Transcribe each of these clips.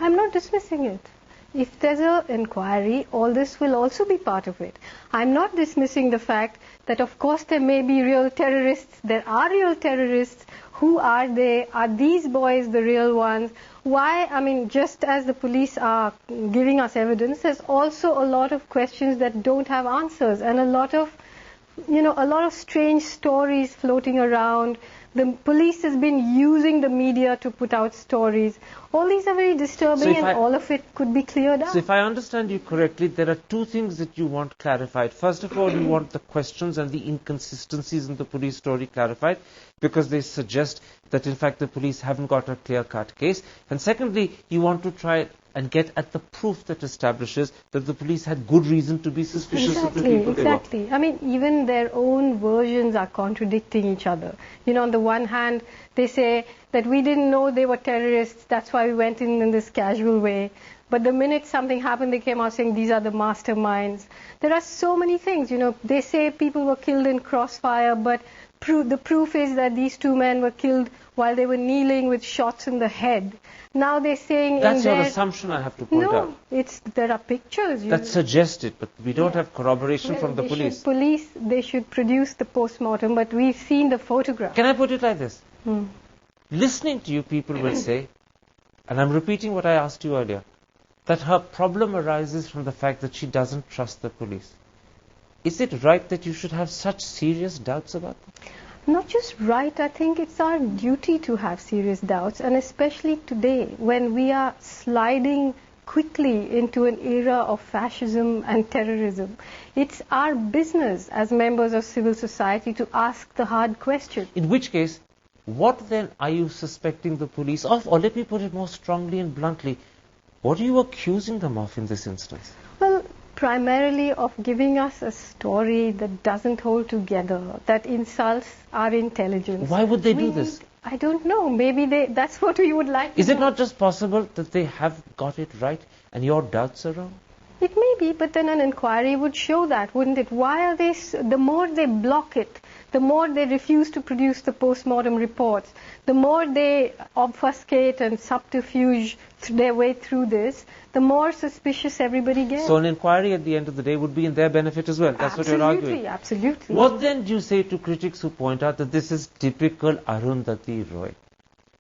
I'm not dismissing it. If there's an inquiry, all this will also be part of it. I'm not dismissing the fact that, of course, there may be real terrorists. There are real terrorists. Who are they? Are these boys the real ones? Why? I mean, just as the police are giving us evidence, there's also a lot of questions that don't have answers, and a lot of strange stories floating around. The police has been using the media to put out stories. All these are very disturbing, and all of it could be cleared up. So if I understand you correctly, there are two things that you want clarified. First of all, you want the questions and the inconsistencies in the police story clarified, because they suggest that in fact the police haven't got a clear-cut case. And secondly, you want to try and get at the proof that establishes that the police had good reason to be suspicious of the people they were. Exactly. I mean, even their own versions are contradicting each other. On the one hand, they say that we didn't know they were terrorists, that's why we went in this casual way. But the minute something happened, they came out saying these are the masterminds. There are so many things. They say people were killed in crossfire, but the proof is that these two men were killed while they were kneeling with shots in the head. Now they're saying that's your assumption, I have to point out. No, there are pictures. That suggest it, but we don't have corroboration from the police. They should produce the post-mortem, but we've seen the photograph. Can I put it like this? Listening to you, people will say, and I'm repeating what I asked you earlier, that her problem arises from the fact that she doesn't trust the police. Is it right that you should have such serious doubts about them? Not just right, I think it's our duty to have serious doubts, and especially today when we are sliding quickly into an era of fascism and terrorism. It's our business as members of civil society to ask the hard questions. In which case, what then are you suspecting the police of? Or let me put it more strongly and bluntly, what are you accusing them of in this instance? Well, primarily of giving us a story that doesn't hold together, that insults our intelligence. Why would they do this? I don't know. Maybe that's what we would like to Is it not just possible that they have got it right and your doubts are wrong? It may be, but then an inquiry would show that, wouldn't it? Why are they, the more they block it, the more they refuse to produce the post-mortem reports, the more they obfuscate and subterfuge their way through this, the more suspicious everybody gets. So an inquiry at the end of the day would be in their benefit as well. That's what you're arguing. Absolutely. What then do you say to critics who point out that this is typical Arundhati Roy?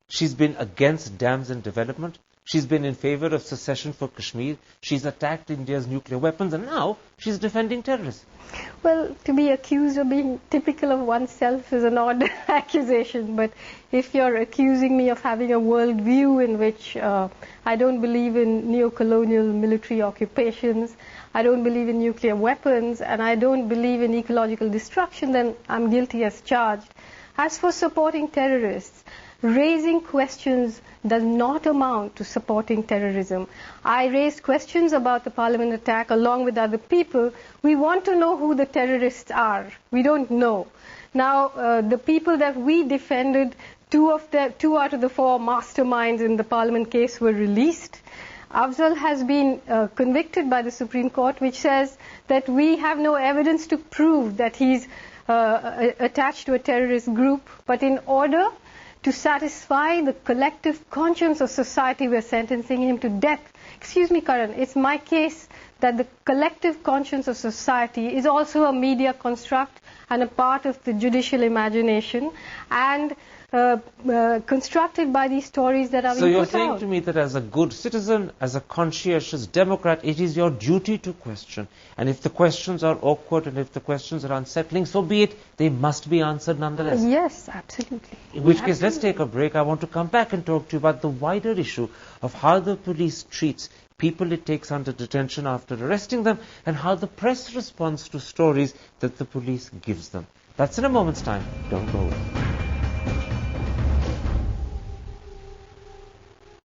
She's been against dams and development. She's been in favor of secession for Kashmir. She's attacked India's nuclear weapons, and now she's defending terrorists. Well, to be accused of being typical of oneself is an odd accusation, but if you're accusing me of having a worldview in which I don't believe in neo-colonial military occupations, I don't believe in nuclear weapons, and I don't believe in ecological destruction, then I'm guilty as charged. As for supporting terrorists, raising questions does not amount to supporting terrorism. I raised questions about the Parliament attack along with other people. We want to know who the terrorists are. We don't know. Now, the people that we defended, two out of the four masterminds in the Parliament case were released. Afzal has been convicted by the Supreme Court, which says that we have no evidence to prove that he's attached to a terrorist group, but in order to satisfy the collective conscience of society, we're sentencing him to death. Excuse me, Karan, it's my case that the collective conscience of society is also a media construct and a part of the judicial imagination, and constructed by these stories that are being put out. So you're saying to me that as a good citizen, as a conscientious Democrat, it is your duty to question. And if the questions are awkward and if the questions are unsettling, so be it, they must be answered nonetheless. Yes, absolutely. In which case, let's take a break. I want to come back and talk to you about the wider issue of how the police treats people it takes under detention after arresting them, and how the press responds to stories that the police gives them. That's in a moment's time. Don't go away.